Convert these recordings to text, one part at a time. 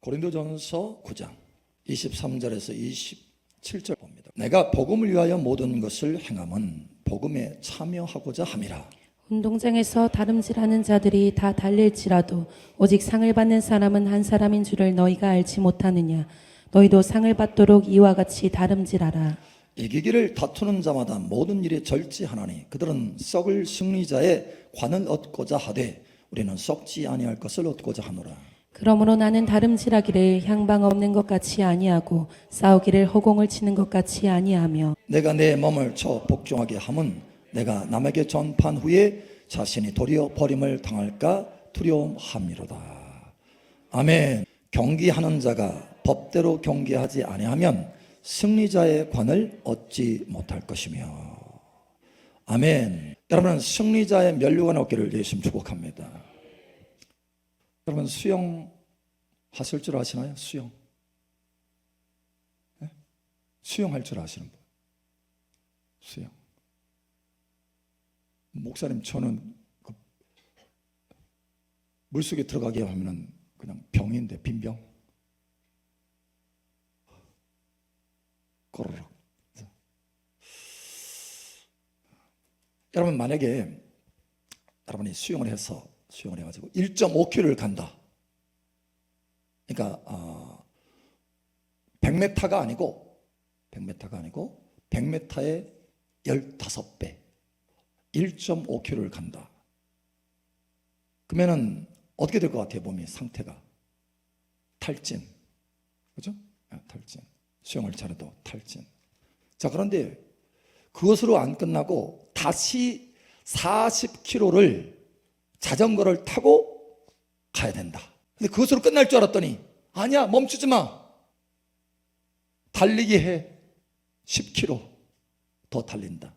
고린도전서 9장 23절에서 27절 봅니다. 내가 복음을 위하여 모든 것을 행함은 복음에 참여하고자 함이라. 운동장에서 다름질하는 자들이 다 달릴지라도 오직 상을 받는 사람은 한 사람인 줄을 너희가 알지 못하느냐. 너희도 상을 받도록 이와 같이 다름질하라. 이기기를 다투는 자마다 모든 일에 절제하나니 그들은 썩을 승리자의 관을 얻고자 하되 우리는 썩지 아니할 것을 얻고자 하노라. 그러므로 나는 다름질하기를 향방 없는 것 같이 아니하고 싸우기를 허공을 치는 것 같이 아니하며 내가 내 몸을 쳐 복종하게 함은 내가 남에게 전판 후에 자신이 도리어 버림을 당할까 두려움함이로다. 아멘. 경기하는 자가 법대로 경기하지 아니하면 승리자의 관을 얻지 못할 것이며. 아멘. 여러분, 승리자의 면류관 얻기를 예수님 축복합니다. 여러분, 수영 하실 줄 아시나요? 수영. 네? 수영할 줄 아시는 분? 수영. 목사님, 저는 그 물속에 들어가게 하면은 그냥 병인데, 빈병. 꼬르륵. 여러분, 만약에 여러분이 수영을 해가지고 1.5km를 간다. 그러니까 100m가 아니고 100m의 15배 1.5km를 간다. 그러면은 어떻게 될 것 같아요? 몸이 상태가 탈진, 그죠? 탈진. 수영을 잘해도 탈진. 자, 그런데 그것으로 안 끝나고 다시 40km를 자전거를 타고 가야 된다. 근데 그것으로 끝날 줄 알았더니 아니야, 멈추지 마. 달리기 해. 10km 더 달린다.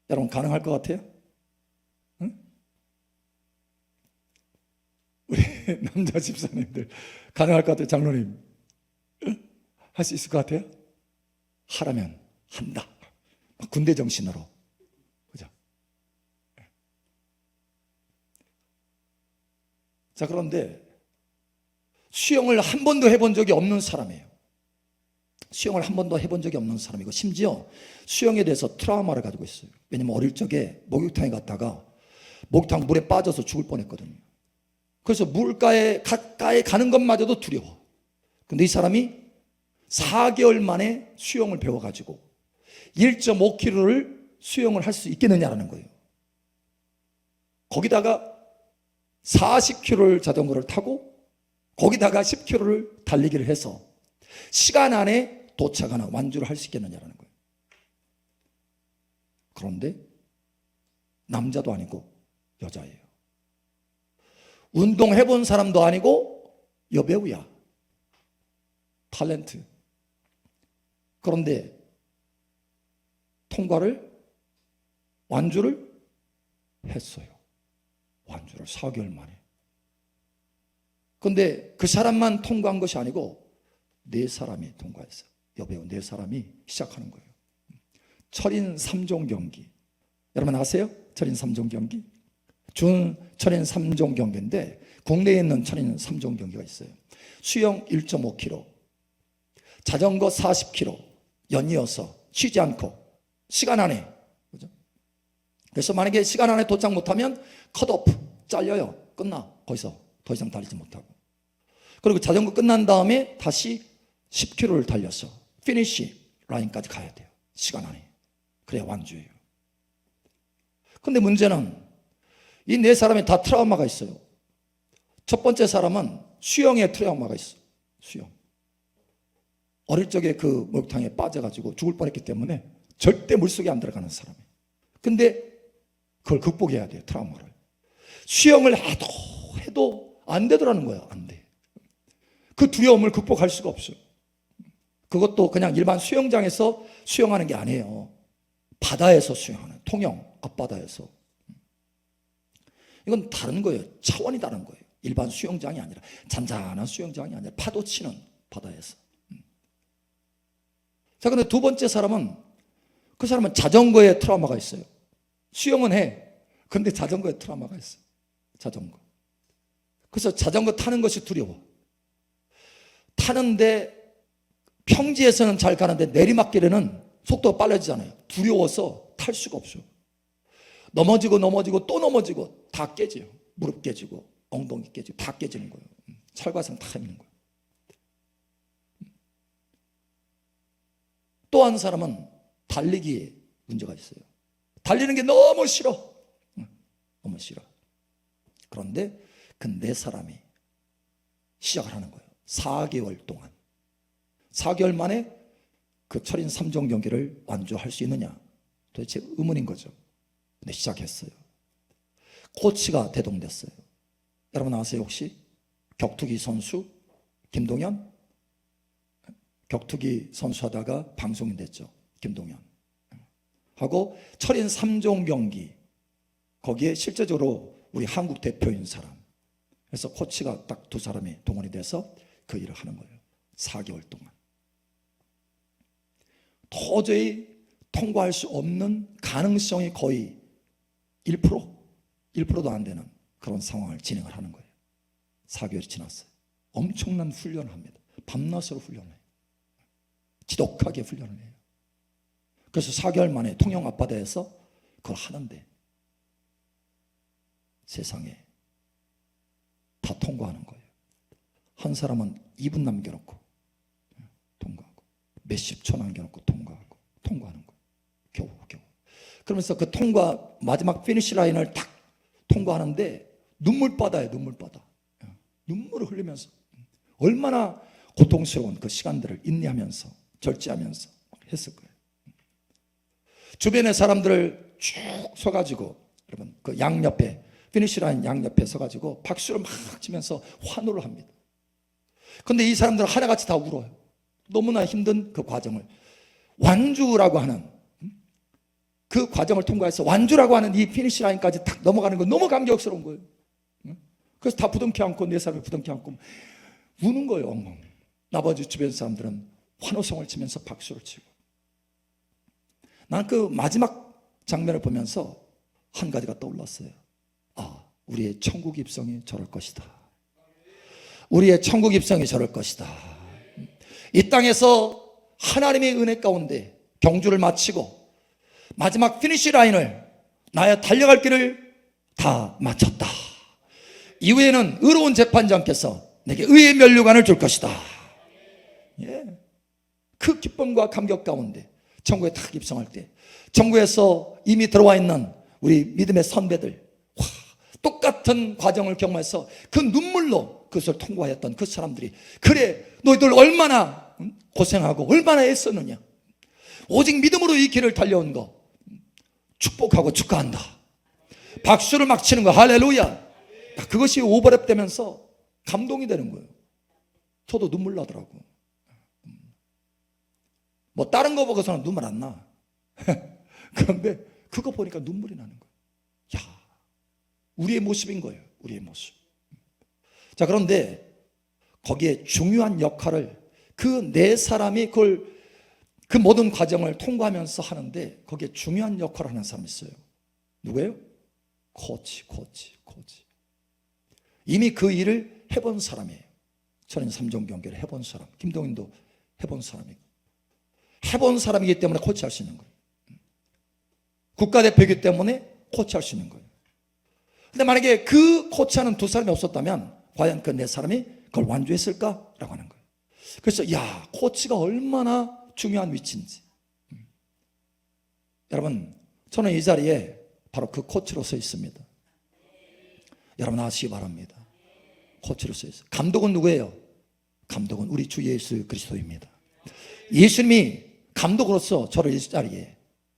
여러분, 가능할 것 같아요? 응? 우리 남자 집사님들 가능할 것 같아요? 장로님 할 수 있을 것 같아요? 하라면 한다. 군대 정신으로. 그죠? 자, 그런데 수영을 한 번도 해본 적이 없는 사람이에요. 수영을 한 번도 해본 적이 없는 사람이고, 심지어 수영에 대해서 트라우마를 가지고 있어요. 왜냐면 어릴 적에 목욕탕에 갔다가 목욕탕 물에 빠져서 죽을 뻔했거든요. 그래서 물가에 가까이 가는 것마저도 두려워. 근데 이 사람이 4개월 만에 수영을 배워가지고 1.5km를 수영을 할 수 있겠느냐라는 거예요. 거기다가 40km를 자전거를 타고 거기다가 10km를 달리기를 해서 시간 안에 도착하는 완주를 할 수 있겠느냐라는 거예요. 그런데 남자도 아니고 여자예요. 운동해본 사람도 아니고 여배우야. 탤런트. 그런데 완주를 했어요. 완주를 4개월 만에. 그런데 그 사람만 통과한 것이 아니고 4사람이 통과했어요. 여배우 4사람이 시작하는 거예요. 철인 3종 경기. 여러분 아세요? 철인 3종 경기? 철인 3종 경기인데 국내에 있는 철인 3종 경기가 있어요. 수영 1.5km, 자전거 40km 연이어서 쉬지 않고 시간 안에, 그죠? 그래서 만약에 시간 안에 도착 못하면 컷오프, 잘려요. 끝나. 거기서 더 이상 달리지 못하고. 그리고 자전거 끝난 다음에 다시 10km를 달려서 피니시 라인까지 가야 돼요. 시간 안에. 그래야 완주예요. 근데 문제는 이 4사람이 다 트라우마가 있어요. 첫 번째 사람은 수영에 트라우마가 있어요. 수영. 어릴 적에 그 목욕탕에 빠져가지고 죽을 뻔했기 때문에 절대 물속에 안 들어가는 사람이에요. 근데 그걸 극복해야 돼요. 트라우마를. 수영을 해도 안 되더라는 거예요. 안 돼. 그 두려움을 극복할 수가 없어요. 그것도 그냥 일반 수영장에서 수영하는 게 아니에요. 바다에서 수영하는, 통영 앞바다에서. 이건 다른 거예요. 차원이 다른 거예요. 일반 수영장이 아니라, 잔잔한 수영장이 아니라 파도 치는 바다에서. 자, 근데 두 번째 사람은, 그 사람은 자전거에 트라우마가 있어요. 수영은 해. 근데 자전거에 트라우마가 있어요. 자전거. 그래서 자전거 타는 것이 두려워. 타는데 평지에서는 잘 가는데 내리막길에는 속도가 빨라지잖아요. 두려워서 탈 수가 없어요. 넘어지고 또 넘어지고 다 깨져요. 무릎 깨지고 엉덩이 깨지고 다 깨지는 거예요. 철과상 다 있는 거예요. 또 한 사람은 달리기에 문제가 있어요. 달리는 게 너무 싫어. 너무 싫어. 그런데 그 네 사람이 시작을 하는 거예요. 4개월 동안. 4개월 만에 그 철인 3종 경기를 완주할 수 있느냐? 도대체 의문인 거죠. 근데 시작했어요. 코치가 대동됐어요. 여러분 아세요 혹시? 격투기 선수 김동현? 격투기 선수 하다가 방송인 됐죠. 김동현 하고 철인 3종 경기, 거기에 실제적으로 우리 한국 대표인 사람, 그래서 코치가 딱 두 사람이 동원이 돼서 그 일을 하는 거예요. 4개월 동안 도저히 통과할 수 없는 가능성이 거의 1%도 안 되는 그런 상황을 진행을 하는 거예요. 4개월이 지났어요. 엄청난 훈련을 합니다. 밤낮으로 훈련을 해요. 지독하게 훈련을 해요. 그래서 4개월 만에 통영 앞바다에서 그걸 하는데 세상에 다 통과하는 거예요. 한 사람은 2분 남겨놓고 통과하고, 몇십 초 남겨놓고 통과하는 거예요. 겨우. 그러면서 그 마지막 피니시 라인을 딱 통과하는데 눈물바다예요. 눈물을 흘리면서 얼마나 고통스러운 그 시간들을 인내하면서 절제하면서 했을 거예요. 주변의 사람들을 쭉 서가지고, 여러분 그 양옆에 피니시 라인 양옆에 서가지고 박수를 막 치면서 환호를 합니다. 그런데 이 사람들은 하나같이 다 울어요. 너무나 힘든 그 과정을, 완주라고 하는 그 과정을 통과해서 완주라고 하는 이 피니시 라인까지 딱 넘어가는 거 너무 감격스러운 거예요. 그래서 다 부둥켜 안고, 네 사람이 부둥켜 안고 우는 거예요. 엉엉. 나머지 주변 사람들은 환호성을 치면서 박수를 치고. 나는 그 마지막 장면을 보면서 한 가지가 떠올랐어요. 아, 우리의 천국 입성이 저럴 것이다. 우리의 천국 입성이 저럴 것이다. 이 땅에서 하나님의 은혜 가운데 경주를 마치고 마지막 피니시 라인을, 나의 달려갈 길을 다 마쳤다. 이후에는 의로운 재판장께서 내게 의의 면류관을 줄 것이다. 예. 그 기쁨과 감격 가운데 천국에 딱 입성할 때, 천국에서 이미 들어와 있는 우리 믿음의 선배들, 똑같은 과정을 경험해서 그 눈물로 그것을 통과했던 그 사람들이, 그래 너희들 얼마나 고생하고 얼마나 애썼느냐, 오직 믿음으로 이 길을 달려온 거 축복하고 축하한다, 박수를 막 치는 거, 할렐루야. 그것이 오버랩 되면서 감동이 되는 거예요. 저도 눈물 나더라고. 뭐 다른 거 보고서는 눈물 안 나. 그런데 그거 보니까 눈물이 나는 거예요. 야, 우리의 모습인 거예요. 우리의 모습. 자, 그런데 거기에 중요한 역할을 그 네 사람이 그 모든 과정을 통과하면서 하는데, 거기에 중요한 역할을 하는 사람이 있어요. 누구예요? 코치. 이미 그 일을 해본 사람이에요. 저는 3종 경기를 해본 사람, 김동인도 해본 사람이고, 해본 사람이기 때문에 코치할 수 있는 거예요. 국가대표이기 때문에 코치할 수 있는 거예요. 근데 만약에 그 코치하는 두 사람이 없었다면 과연 그 네 사람이 그걸 완주했을까라고 하는 거예요. 그래서 야, 코치가 얼마나 중요한 위치인지. 여러분, 저는 이 자리에 바로 그 코치로 서 있습니다. 여러분 아시기 바랍니다. 코치로 서 있어요. 감독은 누구예요? 감독은 우리 주 예수 그리스도입니다. 예수님이 감독으로서 저를 이 자리에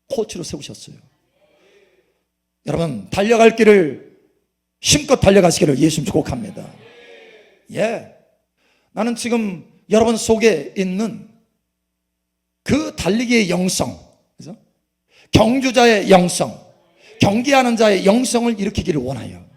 코치로 세우셨어요. 여러분, 달려갈 길을 힘껏 달려가시기를 예수님 축복합니다. 예, 나는 지금 여러분 속에 있는 그 달리기의 영성, 그죠? 경주자의 영성, 경기하는 자의 영성을 일으키기를 원하여.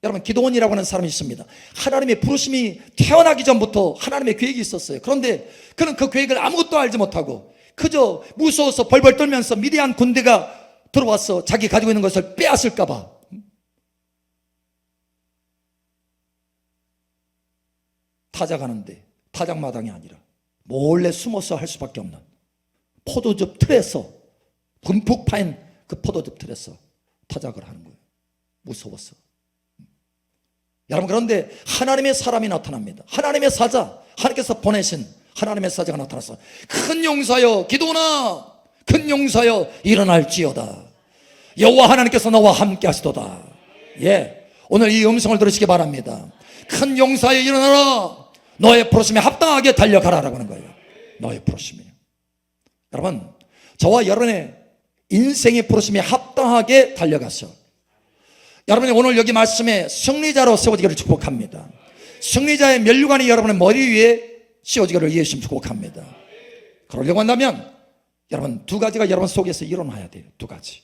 여러분, 기도원이라고 하는 사람이 있습니다. 하나님의 부르심이 태어나기 전부터 하나님의 계획이 있었어요. 그런데 그는 그 계획을 아무것도 알지 못하고 그저 무서워서 벌벌 떨면서 미디안 군대가 들어와서 자기 가지고 있는 것을 빼앗을까 봐 타작하는데 타작마당이 아니라 몰래 숨어서 할 수밖에 없는 포도즙 틀에서 듬뿍 파인 그 포도즙 틀에서 타작을 하는 거예요. 무서웠어. 여러분, 그런데 하나님의 사람이 나타납니다. 하나님의 사자, 하나님께서 보내신 하나님의 사자가 나타나서 큰 용사여 기도나 큰 용사여 일어날지어다. 여호와 하나님께서 너와 함께 하시도다. 예, 오늘 이 음성을 들으시기 바랍니다. 큰 용사여 일어나라. 너의 부르심에 합당하게 달려가라라고 하는 거예요. 너의 부르심이에요. 여러분, 저와 여러분의 인생의 부르심에 합당하게 달려가서 여러분이 오늘 여기 말씀에 승리자로 세워지기를 축복합니다. 승리자의 면류관이 여러분의 머리 위에 씌워지기를 예수님 축복합니다. 그러려고 한다면 여러분, 두 가지가 여러분 속에서 일어나야 돼요. 두 가지.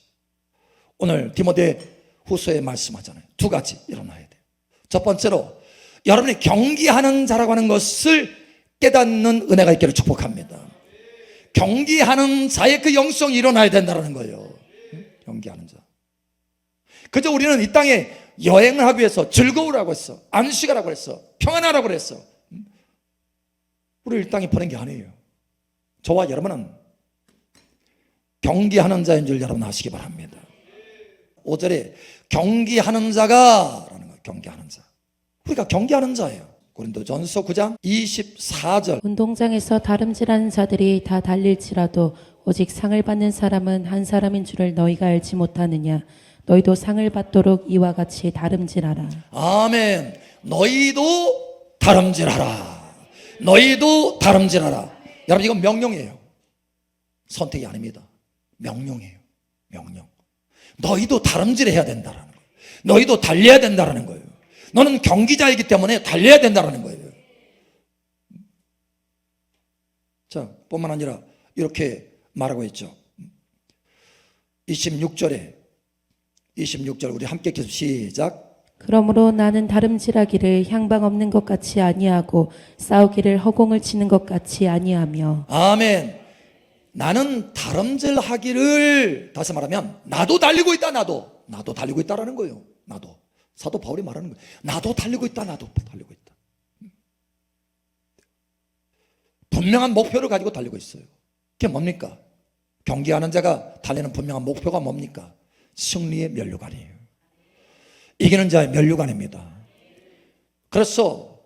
오늘 디모데 후서에 말씀하잖아요. 두 가지 일어나야 돼요. 첫 번째로 여러분이 경기하는 자라고 하는 것을 깨닫는 은혜가 있기를 축복합니다. 경기하는 자의 그 영성이 일어나야 된다는 거예요. 경기하는 자. 그저 우리는 이 땅에 여행을 하기 위해서 즐거우라고 했어, 안식하라고 했어, 평안하라고 했어. 우리를 이 땅에 보낸 게 아니에요. 저와 여러분은 경기하는 자인 줄 여러분 아시기 바랍니다. 5절에 경기하는 자가 라는 거예요. 경기하는 자. 우리가 경기하는 자예요. 고린도전서 9장 24절. 운동장에서 다름질하는 자들이 다 달릴지라도 오직 상을 받는 사람은 한 사람인 줄을 너희가 알지 못하느냐. 너희도 상을 받도록 이와 같이 다름질하라. 아멘. 너희도 다름질하라. 너희도 다름질하라. 여러분, 이건 명령이에요. 선택이 아닙니다. 명령이에요. 명령. 너희도 다름질해야 된다라는 거예요. 너희도 달려야 된다라는 거예요. 너는 경기자이기 때문에 달려야 된다라는 거예요. 자, 뿐만 아니라 이렇게 말하고 있죠. 26절 우리 함께 계속 시작. 그러므로 나는 다름질하기를 향방 없는 것 같이 아니하고 싸우기를 허공을 치는 것 같이 아니하며. 아멘. 나는 다름질하기를, 다시 말하면 나도 달리고 있다. 나도 달리고 있다라는 거예요. 나도. 사도 바울이 말하는 거예요. 나도 달리고 있다. 나도 달리고 있다. 분명한 목표를 가지고 달리고 있어요. 그게 뭡니까? 경기하는 자가 달리는 분명한 목표가 뭡니까? 승리의 면류관이에요. 이기는 자의 면류관입니다. 그래서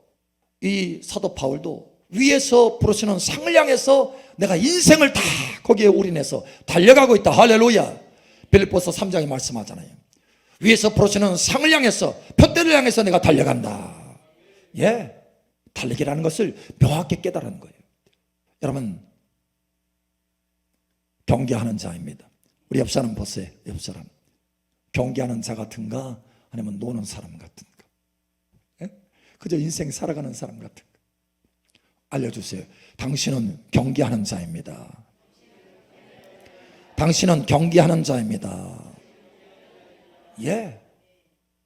이 사도 바울도 위에서 부르시는 상을 향해서 내가 인생을 다 거기에 올인해서 달려가고 있다. 할렐루야. 빌립보서 3장에 말씀하잖아요. 위에서 부르시는 상을 향해서, 표대를 향해서 내가 달려간다. 예, 달리기라는 것을 명확히 깨달은 거예요. 여러분, 경계하는 자입니다. 우리 옆 사람 보세요. 옆 사람. 경계하는 자 같은가? 아니면 노는 사람 같은가? 예? 그저 인생 살아가는 사람 같은가? 알려주세요. 당신은 경계하는 자입니다. 당신은 경계하는 자입니다. 예.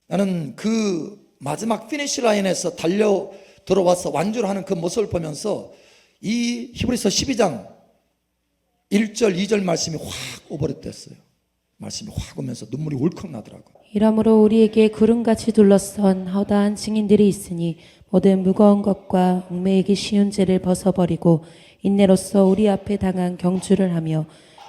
나는 그 마지막 피니시 라인에서 달려 들어와서 완주를 하는 그 모습을 보면서 이 히브리서 12장 1절 2절 말씀이 확 오버랩됐어요. 말씀이 확 오면서 눈물이 울컥 나더라고요. 이러므로 우리에게 구름같이 둘러선 허다한 증인들이 있으니 모든 무거운 것과 얽매이기 쉬운 죄를 벗어버리고 인내로써 우리 앞에 당한 경주를 하며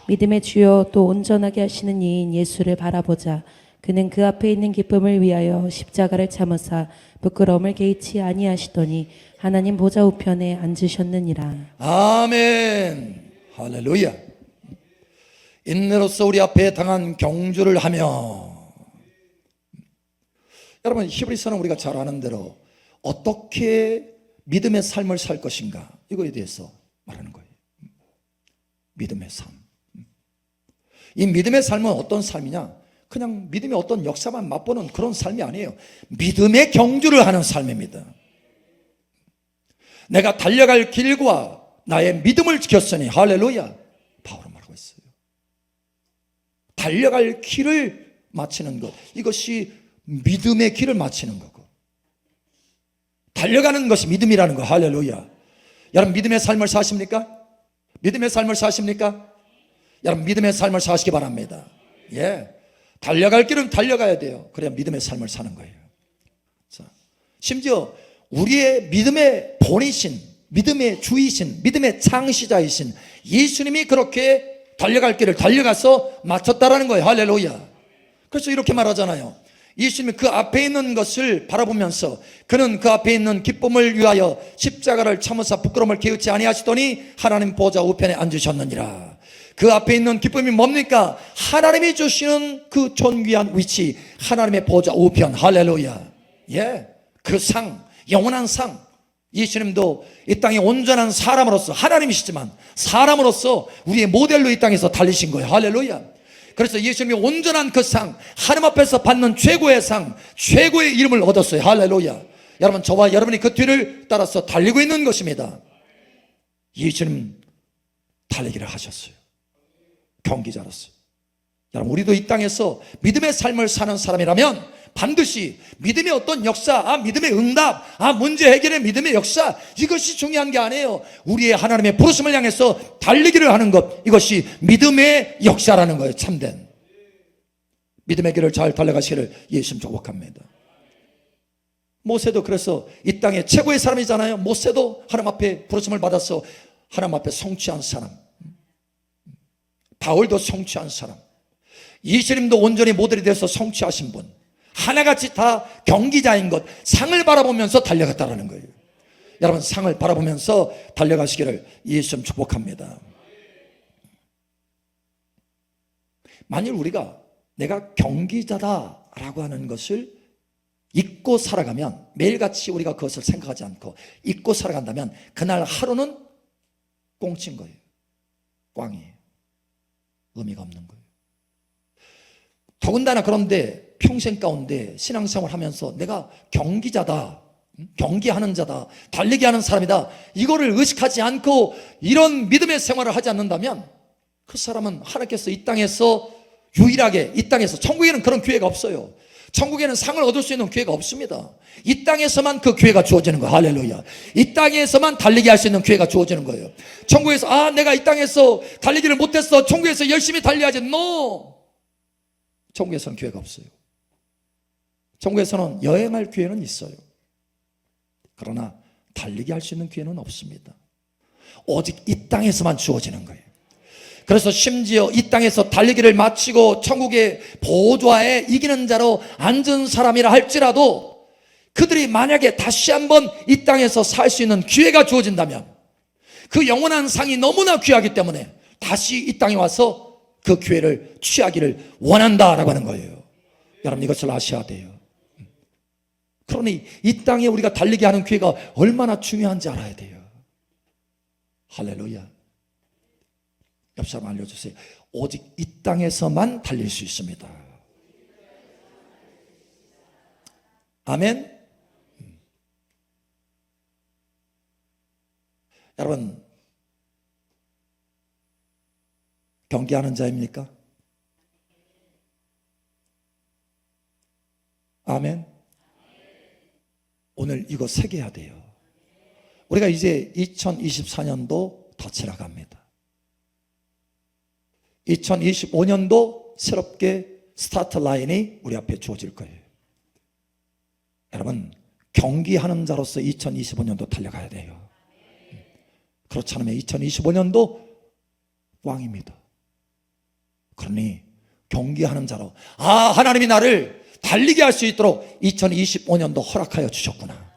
믿음의 주요 또 온전하게 하시는 이인 예수를 바라보자. 그는 그 앞에 있는 기쁨을 위하여 십자가를 참으사 부끄러움을 개의치 아니하시더니 하나님 보좌 우편에 앉으셨느니라. 아멘. 할렐루야. 인내로서 우리 앞에 당한 경주를 하며. 여러분, 히브리서는 우리가 잘 아는 대로 어떻게 믿음의 삶을 살 것인가, 이거에 대해서 말하는 거예요. 믿음의 삶. 이 믿음의 삶은 어떤 삶이냐? 그냥 믿음의 어떤 역사만 맛보는 그런 삶이 아니에요. 믿음의 경주를 하는 삶입니다. 내가 달려갈 길과 나의 믿음을 지켰으니, 할렐루야, 바울은 말하고 있어요. 달려갈 길을 마치는 것, 이것이 믿음의 길을 마치는 거고, 달려가는 것이 믿음이라는 거. 할렐루야. 여러분, 믿음의 삶을 사십니까? 믿음의 삶을 사십니까? 여러분, 믿음의 삶을 사시기 바랍니다. 예, 달려갈 길은 달려가야 돼요. 그래야 믿음의 삶을 사는 거예요. 자, 심지어 우리의 믿음의 본이신, 믿음의 주이신, 믿음의 창시자이신 예수님이 그렇게 달려갈 길을 달려가서 마쳤다라는 거예요. 할렐루야. 그래서 이렇게 말하잖아요. 예수님이 그 앞에 있는 것을 바라보면서 그는 그 앞에 있는 기쁨을 위하여 십자가를 참으사 부끄러움을 게으치 아니하시더니 하나님 보좌 우편에 앉으셨느니라. 그 앞에 있는 기쁨이 뭡니까? 하나님이 주시는 그 존귀한 위치, 하나님의 보좌 우편. 할렐루야. 예, 그 상, 영원한 상. 예수님도 이 땅에 온전한 사람으로서, 하나님이시지만 사람으로서 우리의 모델로 이 땅에서 달리신 거예요. 할렐루야. 그래서 예수님이 온전한 그 상, 하나님 앞에서 받는 최고의 상, 최고의 이름을 얻었어요. 할렐루야. 여러분, 저와 여러분이 그 뒤를 따라서 달리고 있는 것입니다. 예수님 달리기를 하셨어요. 경기자로서. 여러분, 우리도 이 땅에서 믿음의 삶을 사는 사람이라면 반드시 믿음의 어떤 역사, 믿음의 응답, 문제 해결의 믿음의 역사, 이것이 중요한 게 아니에요. 우리의 하나님의 부르심을 향해서 달리기를 하는 것, 이것이 믿음의 역사라는 거예요. 참된 믿음의 길을 잘 달려가시기를 예수님 축복합니다. 모세도 그래서 이 땅의 최고의 사람이잖아요. 모세도 하나님 앞에 부르심을 받아서 하나님 앞에 성취한 사람, 바울도 성취한 사람, 예수님도 온전히 모델이 돼서 성취하신 분, 하나같이 다 경기자인 것, 상을 바라보면서 달려갔다라는 거예요. 여러분, 상을 바라보면서 달려가시기를 예수님 축복합니다. 만일 우리가 내가 경기자다라고 하는 것을 잊고 살아가면, 매일같이 우리가 그것을 생각하지 않고 잊고 살아간다면 그날 하루는 꽁친 거예요. 꽝이에요. 의미가 없는 거예요. 더군다나 그런데 평생 가운데 신앙생활 하면서 내가 경기자다, 경기하는 자다, 달리기 하는 사람이다, 이거를 의식하지 않고 이런 믿음의 생활을 하지 않는다면 그 사람은 하나님께서 이 땅에서 유일하게, 이 땅에서, 천국에는 그런 기회가 없어요. 천국에는 상을 얻을 수 있는 기회가 없습니다. 이 땅에서만 그 기회가 주어지는 거예요. 할렐루야. 이 땅에서만 달리기 할 수 있는 기회가 주어지는 거예요. 천국에서 내가 이 땅에서 달리기를 못했어, 천국에서 열심히 달려야지. No. 천국에서는 기회가 없어요. 천국에서는 여행할 기회는 있어요. 그러나 달리기 할 수 있는 기회는 없습니다. 오직 이 땅에서만 주어지는 거예요. 그래서 심지어 이 땅에서 달리기를 마치고 천국의 보좌에 이기는 자로 앉은 사람이라 할지라도 그들이 만약에 다시 한번 이 땅에서 살 수 있는 기회가 주어진다면 그 영원한 상이 너무나 귀하기 때문에 다시 이 땅에 와서 그 기회를 취하기를 원한다라고 하는 거예요. 여러분, 이것을 아셔야 돼요. 그러니 이 땅에 우리가 달리게 하는 기회가 얼마나 중요한지 알아야 돼요. 할렐루야. 옆 사람 알려주세요. 오직 이 땅에서만 달릴 수 있습니다. 아멘. 여러분, 경기하는 자입니까? 아멘. 오늘 이거 새겨야 돼요. 우리가 이제 2024년도 더 지나갑니다. 2025년도 새롭게 스타트 라인이 우리 앞에 주어질 거예요. 여러분, 경기하는 자로서 2025년도 달려가야 돼요. 그렇지 않으면 2025년도 왕입니다. 그러니 경기하는 자로, 하나님이 나를 달리게 할 수 있도록 2025년도 허락하여 주셨구나.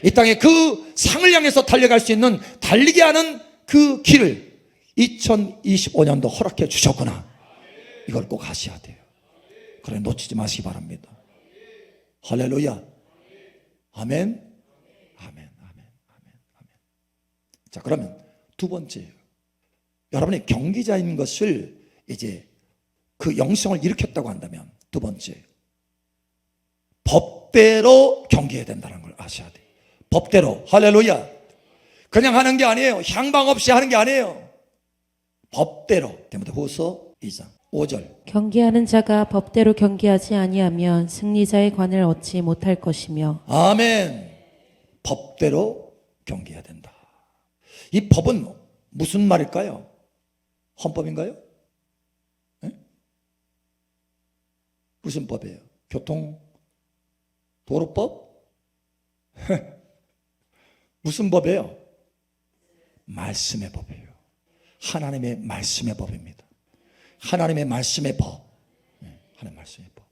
이 땅에 그 상을 향해서 달려갈 수 있는, 달리게 하는 그 길을 2025년도 허락해 주셨구나. 이걸 꼭 하셔야 돼요. 그래, 놓치지 마시기 바랍니다. 할렐루야. 아멘. 아멘. 아멘. 아멘. 자, 그러면 두 번째예요. 여러분이 경기자인 것을 이제 그 영성을 일으켰다고 한다면 두 번째, 법대로 경기해야 된다는 걸 아셔야 돼요. 법대로. 할렐루야. 그냥 하는 게 아니에요. 향방 없이 하는 게 아니에요. 법대로. 디모데후서 2장 5절. 경기하는 자가 법대로 경기하지 아니하면 승리자의 관을 얻지 못할 것이며. 아멘. 법대로 경기해야 된다. 이 법은 무슨 말일까요? 헌법인가요? 네? 무슨 법이에요? 도로법? 무슨 법이에요? 말씀의 법이에요. 하나님의 말씀의 법입니다. 하나님의 말씀의 법. 하나님의 말씀의 법.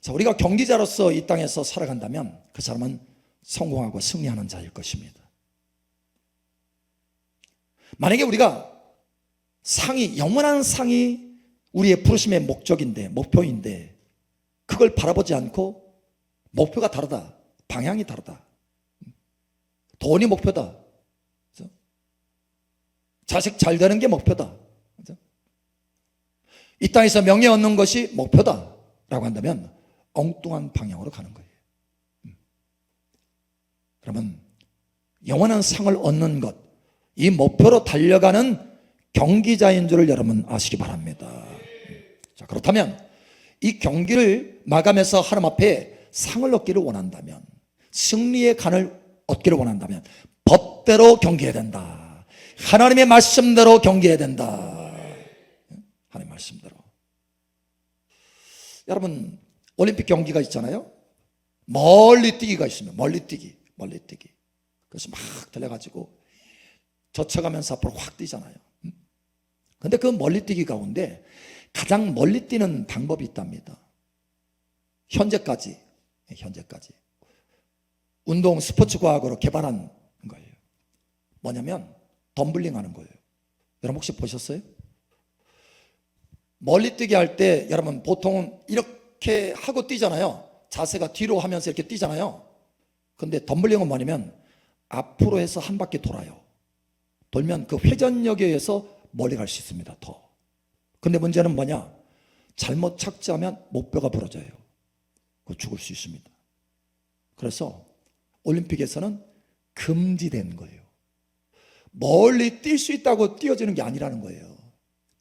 자, 우리가 경기자로서 이 땅에서 살아간다면 그 사람은 성공하고 승리하는 자일 것입니다. 만약에 우리가 상이, 영원한 상이 우리의 부르심의 목적인데, 목표인데 그걸 바라보지 않고 목표가 다르다, 방향이 다르다, 돈이 목표다, 그렇죠? 자식 잘 되는 게 목표다, 그렇죠? 이 땅에서 명예 얻는 것이 목표다 라고 한다면 엉뚱한 방향으로 가는 거예요. 그러면 영원한 상을 얻는 것, 이 목표로 달려가는 경기자인 줄을 여러분 아시기 바랍니다. 자, 그렇다면 이 경기를 마감해서 하나님 앞에 상을 얻기를 원한다면, 승리의 간을 얻기를 원한다면 법대로 경기해야 된다. 하나님의 말씀대로 경기해야 된다. 하나님의 말씀대로. 여러분, 올림픽 경기가 있잖아요. 멀리 뛰기가 있습니다. 멀리 뛰기. 그래서 막 달려가지고 젖혀가면서 앞으로 확 뛰잖아요. 근데 그 멀리 뛰기 가운데 가장 멀리 뛰는 방법이 있답니다. 현재까지 운동 스포츠 과학으로 개발한 거예요. 뭐냐면 덤블링 하는 거예요. 여러분 혹시 보셨어요? 멀리 뛰기 할 때 여러분 보통은 이렇게 하고 뛰잖아요. 자세가 뒤로 하면서 이렇게 뛰잖아요. 근데 덤블링은 뭐냐면 앞으로 해서 한 바퀴 돌아요. 돌면 그 회전력에 의해서 멀리 갈 수 있습니다. 더. 근데 문제는 뭐냐? 잘못 착지하면 목뼈가 부러져요. 그 죽을 수 있습니다. 그래서 올림픽에서는 금지된 거예요. 멀리 뛸 수 있다고 뛰어지는 게 아니라는 거예요.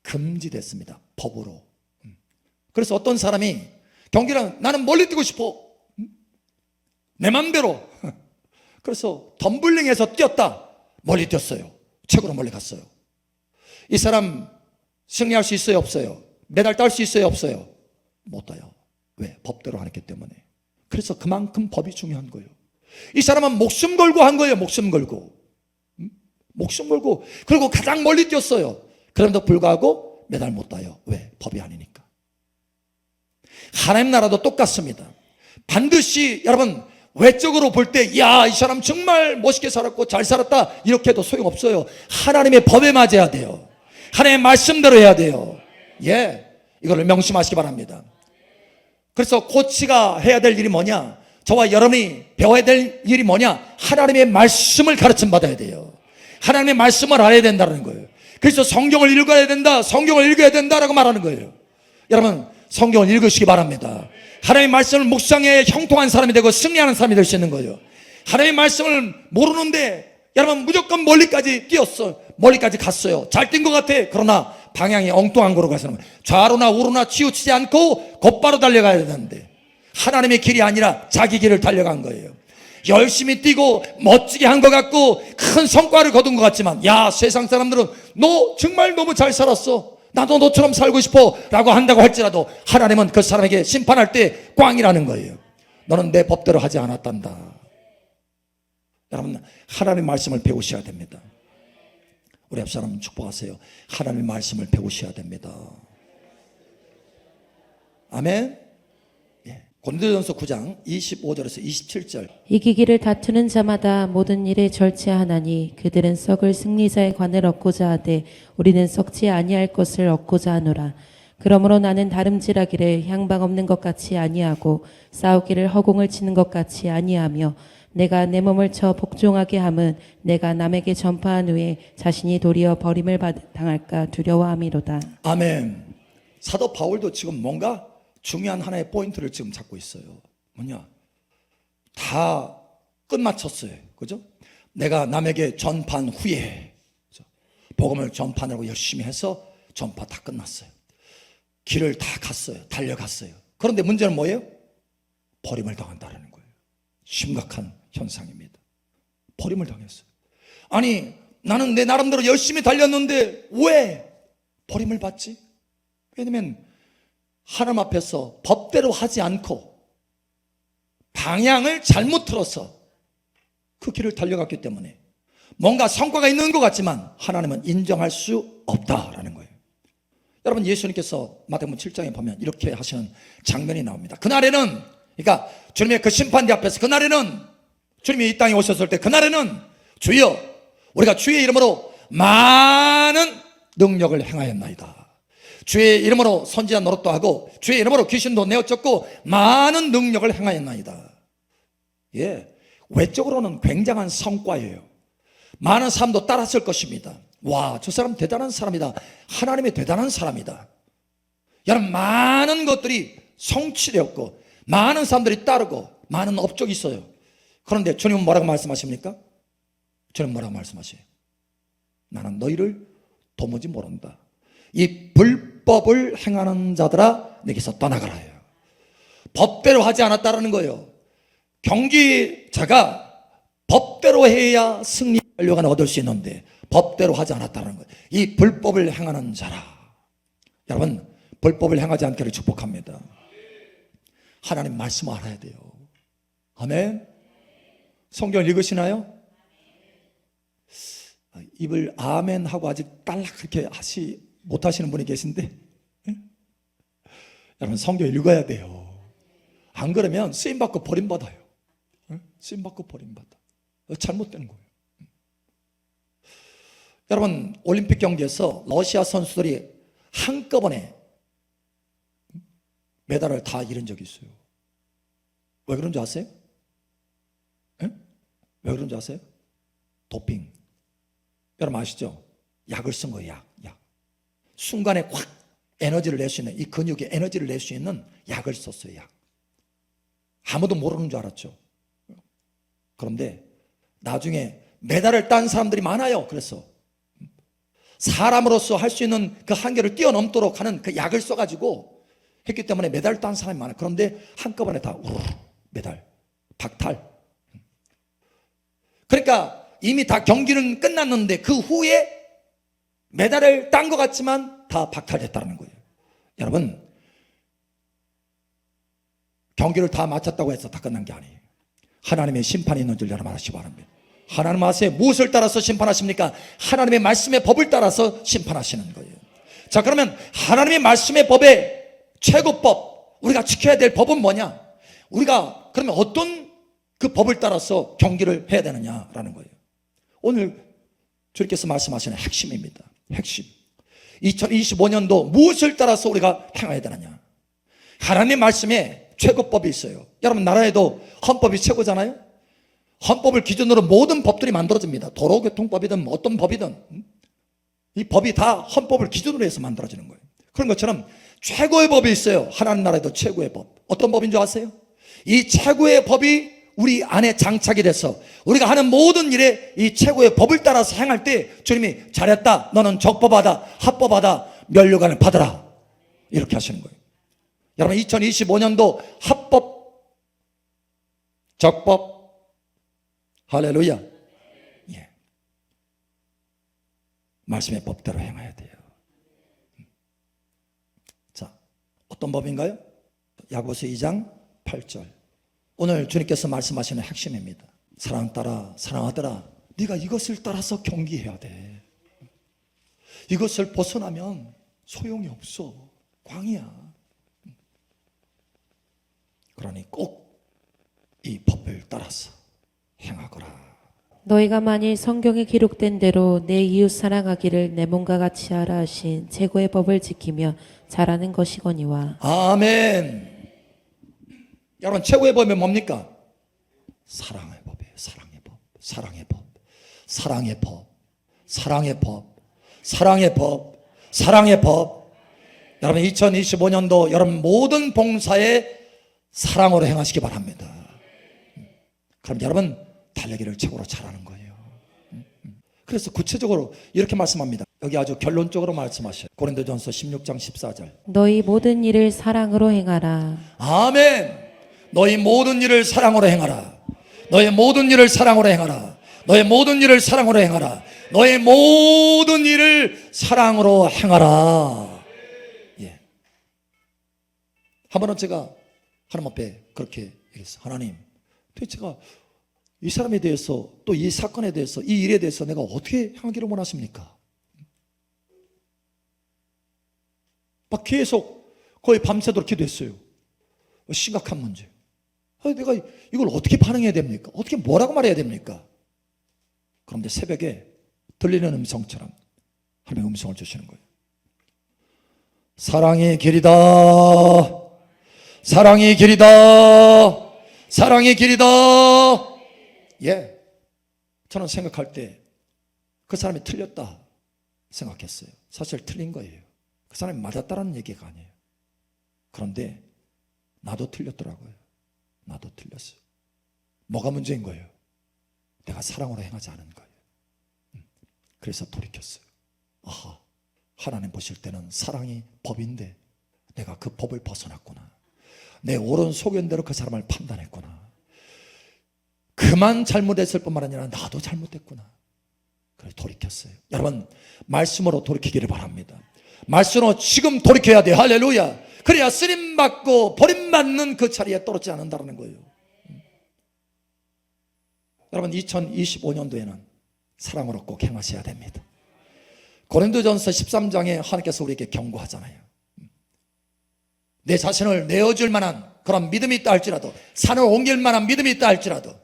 금지됐습니다. 법으로. 그래서 어떤 사람이 경기랑 나는 멀리 뛰고 싶어. 내 맘대로. 그래서 덤블링에서 뛰었다. 멀리 뛰었어요. 최고로 멀리 갔어요. 이 사람 승리할 수 있어요? 없어요? 메달 딸 수 있어요? 없어요? 못 따요. 왜? 법대로 안 했기 때문에. 그래서 그만큼 법이 중요한 거예요. 이 사람은 목숨 걸고 한 거예요. 목숨 걸고. 그리고 가장 멀리 뛰었어요. 그럼에도 불구하고 메달 못 따요. 왜? 법이 아니니까. 하나님 나라도 똑같습니다. 반드시 여러분 외적으로 볼 때 야, 이 사람 정말 멋있게 살았고 잘 살았다 이렇게 해도 소용없어요. 하나님의 법에 맞아야 돼요. 하나님의 말씀대로 해야 돼요. 예, 이거를 명심하시기 바랍니다. 그래서 코치가 해야 될 일이 뭐냐? 저와 여러분이 배워야 될 일이 뭐냐? 하나님의 말씀을 가르침 받아야 돼요. 하나님의 말씀을 알아야 된다는 거예요. 그래서 성경을 읽어야 된다, 성경을 읽어야 된다라고 말하는 거예요. 여러분 성경을 읽으시기 바랍니다. 하나님의 말씀을 묵상해 형통한 사람이 되고 승리하는 사람이 될 수 있는 거예요. 하나님의 말씀을 모르는데 여러분 무조건 멀리까지 뛰었어. 멀리까지 갔어요. 잘 뛴 것 같아. 그러나 방향이 엉뚱한 거로 가서는 좌로나 우로나 치우치지 않고 곧바로 달려가야 되는데 하나님의 길이 아니라 자기 길을 달려간 거예요. 열심히 뛰고 멋지게 한 것 같고 큰 성과를 거둔 것 같지만 야, 세상 사람들은 너 정말 너무 잘 살았어, 나도 너처럼 살고 싶어 라고 한다고 할지라도 하나님은 그 사람에게 심판할 때 꽝이라는 거예요. 너는 내 법대로 하지 않았단다. 여러분 하나님의 말씀을 배우셔야 됩니다. 우리 옆 사람 축복하세요. 하나님의 말씀을 배우셔야 됩니다. 아멘. 예. 고린도전서 9장 25절에서 27절. 이기기를 다투는 자마다 모든 일에 절제하나니 그들은 썩을 승리자의 관을 얻고자 하되 우리는 썩지 아니할 것을 얻고자 하노라. 그러므로 나는 다름질하기를 향방 없는 것 같이 아니하고 싸우기를 허공을 치는 것 같이 아니하며 내가 내 몸을 쳐 복종하게 함은 내가 남에게 전파한 후에 자신이 도리어 버림을 당할까 두려워함이로다. 아멘. 사도 바울도 지금 뭔가 중요한 하나의 포인트를 지금 잡고 있어요. 뭐냐? 다 끝마쳤어요. 그죠? 내가 남에게 전파한 후에 복음을 전파하려고 열심히 해서 전파 다 끝났어요. 길을 다 갔어요. 달려갔어요. 그런데 문제는 뭐예요? 버림을 당한다는 거예요. 심각한 현상입니다. 버림을 당했어요. 아니 나는 내 나름대로 열심히 달렸는데 왜 버림을 받지? 왜냐면 하나님 앞에서 법대로 하지 않고 방향을 잘못 틀어서 그 길을 달려갔기 때문에 뭔가 성과가 있는 것 같지만 하나님은 인정할 수 없다라는 거예요. 여러분, 예수님께서 마태복음 7장에 보면 이렇게 하시는 장면이 나옵니다. 그날에는, 그러니까 주님의 그 심판대 앞에서 그날에는, 주님이 이 땅에 오셨을 때 그날에는 주여 우리가 주의 이름으로 많은 능력을 행하였나이다. 주의 이름으로 선지자 노릇도 하고 주의 이름으로 귀신도 내어쫓고 많은 능력을 행하였나이다. 예, 외적으로는 굉장한 성과예요. 많은 사람도 따랐을 것입니다. 와, 저 사람 대단한 사람이다. 하나님의 대단한 사람이다. 여러분, 많은 것들이 성취되었고 많은 사람들이 따르고 많은 업적이 있어요. 그런데 주님은 뭐라고 말씀하십니까? 주님은 뭐라고 말씀하세요? 나는 너희를 도무지 모른다. 이 불법을 행하는 자들아 내게서 떠나가라 해요. 법대로 하지 않았다라는 거예요. 경기자가 법대로 해야 승리 완료가 얻을 수 있는데 법대로 하지 않았다는 거예요. 이 불법을 행하는 자라. 여러분, 불법을 행하지 않기를 축복합니다. 하나님 말씀 알아야 돼요. 아멘. 성경 읽으시나요? 입을 아멘 하고 아직 딸락 그렇게 못하시는 분이 계신데, 여러분, 성경 읽어야 돼요. 안 그러면 쓰임받고 버림받아요. 쓰임받고 버림받아. 잘못되는 거예요. 여러분, 올림픽 경기에서 러시아 선수들이 한꺼번에 메달을 다 잃은 적이 있어요. 왜 그런 줄 아세요? 왜 그런 줄 아세요? 도핑. 여러분 아시죠? 약을 쓴 거예요. 약. 순간에 확 에너지를 낼 수 있는, 이 근육에 에너지를 낼 수 있는 약을 썼어요. 약. 아무도 모르는 줄 알았죠. 그런데 나중에 메달을 딴 사람들이 많아요. 그래서 사람으로서 할 수 있는 그 한계를 뛰어넘도록 하는 그 약을 써가지고 했기 때문에 메달을 딴 사람이 많아요. 그런데 한꺼번에 다 메달, 박탈. 그러니까 이미 다 경기는 끝났는데 그 후에 메달을 딴 것 같지만 다 박탈됐다는 거예요. 여러분, 경기를 다 마쳤다고 해서 다 끝난 게 아니에요. 하나님의 심판이 있는 줄 여러분 아시기 바랍니다. 하나님 아세요? 무엇을 따라서 심판하십니까? 하나님의 말씀의 법을 따라서 심판하시는 거예요. 자, 그러면 하나님의 말씀의 법의 최고법, 우리가 지켜야 될 법은 뭐냐? 우리가 그러면 어떤 그 법을 따라서 경기를 해야 되느냐라는 거예요. 오늘 주님께서 말씀하시는 핵심입니다. 핵심. 2025년도 무엇을 따라서 우리가 행해야 되느냐? 하나님의 말씀에 최고법이 있어요. 여러분, 나라에도 헌법이 최고잖아요. 헌법을 기준으로 모든 법들이 만들어집니다. 도로교통법이든 어떤 법이든 이 법이 다 헌법을 기준으로 해서 만들어지는 거예요. 그런 것처럼 최고의 법이 있어요. 하나님 나라에도 최고의 법. 어떤 법인 줄 아세요? 이 최고의 법이 우리 안에 장착이 돼서 우리가 하는 모든 일에 이 최고의 법을 따라서 행할 때 주님이 잘했다, 너는 적법하다, 합법하다, 면류관을 받아라, 이렇게 하시는 거예요. 여러분, 2025년도 합법, 적법, 할렐루야. 예. 말씀의 법대로 행해야 돼요. 자, 어떤 법인가요? 야고보서 2장 8절. 오늘 주님께서 말씀하시는 핵심입니다. 사랑 따라, 사랑하더라. 네가 이것을 따라서 경기해야 돼. 이것을 벗어나면 소용이 없어. 광이야. 그러니 꼭 이 법을 따라서 행하거라. 너희가 만일 성경에 기록된 대로 내 이웃 사랑하기를 내 몸과 같이 하라 하신 최고의 법을 지키며 잘하는 것이거니와. 아멘. 여러분, 최고의 법이 뭡니까? 사랑의 법이에요. 사랑의 법, 사랑의 법, 사랑의 법, 사랑의 법, 사랑의 법, 사랑의 법. 여러분, 2025년도 여러분 모든 봉사에 사랑으로 행하시기 바랍니다. 그럼 여러분 달리기를 최고로 잘하는 거예요. 그래서 구체적으로 이렇게 말씀합니다. 여기 아주 결론적으로 말씀하셔요. 고린도전서 16장 14절. 너희 모든 일을 사랑으로 행하라. 아멘. 너희 모든 일을 사랑으로 행하라. 너의 모든 일을 사랑으로 행하라. 너의 모든 일을 사랑으로 행하라. 너의 모든 일을 사랑으로 행하라. 예. 한 번은 제가 하나님 앞에 그렇게 얘기했어요. 하나님, 도대체 제가 이 사람에 대해서 또 이 사건에 대해서 이 일에 대해서 내가 어떻게 행하기를 원하십니까? 막 계속 거의 밤새도록 기도했어요. 심각한 문제. 내가 이걸 어떻게 반응해야 됩니까? 어떻게 뭐라고 말해야 됩니까? 그런데 새벽에 들리는 음성처럼 하나님의 음성을 주시는 거예요. 사랑의 길이다. 사랑의 길이다. 사랑의 길이다. 예. 저는 생각할 때 그 사람이 틀렸다 생각했어요. 사실 틀린 거예요. 그 사람이 맞았다라는 얘기가 아니에요. 그런데 나도 틀렸더라고요. 나도 틀렸어요. 뭐가 문제인 거예요? 내가 사랑으로 행하지 않은 거예요. 그래서 돌이켰어요. 아하, 하나님 보실 때는 사랑이 법인데 내가 그 법을 벗어났구나. 내 옳은 소견대로 그 사람을 판단했구나. 그만 잘못했을 뿐만 아니라 나도 잘못했구나. 그래서 돌이켰어요. 여러분, 말씀으로 돌이키기를 바랍니다. 말씀으로 지금 돌이켜야 돼요. 할렐루야. 그래야 쓰림받고 버림받는 그 자리에 떨어지지 않는다는 거예요. 여러분, 2025년도에는 사랑으로 꼭 행하셔야 됩니다. 고린도전서 13장에 하나님께서 우리에게 경고하잖아요. 내 자신을 내어줄 만한 그런 믿음이 있다 할지라도, 산을 옮길 만한 믿음이 있다 할지라도,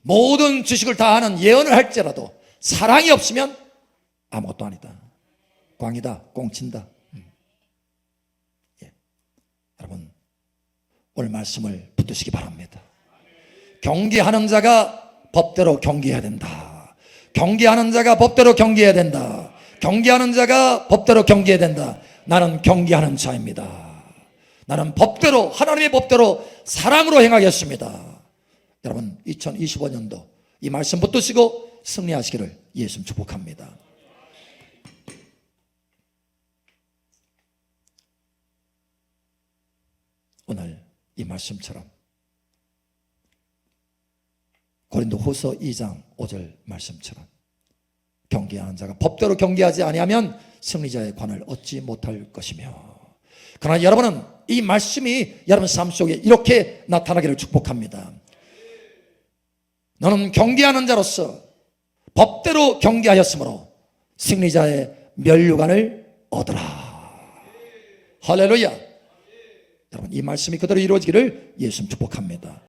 모든 지식을 다 아는 예언을 할지라도 사랑이 없으면 아무것도 아니다. 꽝이다. 꽁친다. 예. 여러분, 오늘 말씀을 붙드시기 바랍니다. 경계하는 자가 법대로 경계해야 된다. 경계하는 자가 법대로 경계해야 된다. 경계하는 자가 법대로 경계해야 된다. 나는 경계하는 자입니다. 나는 법대로, 하나님의 법대로 사랑으로 행하겠습니다. 여러분, 2025년도 이 말씀 붙드시고 승리하시기를 예수님 축복합니다. 오늘 이 말씀처럼 고린도후서 2장 5절 말씀처럼 경계하는 자가 법대로 경계하지 아니하면 승리자의 관을 얻지 못할 것이며, 그러나 여러분은 이 말씀이 여러분 삶 속에 이렇게 나타나기를 축복합니다. 너는 경계하는 자로서 법대로 경계하였으므로 승리자의 면류관을 얻으라. 할렐루야. 여러분, 이 말씀이 그대로 이루어지기를 예수님 축복합니다.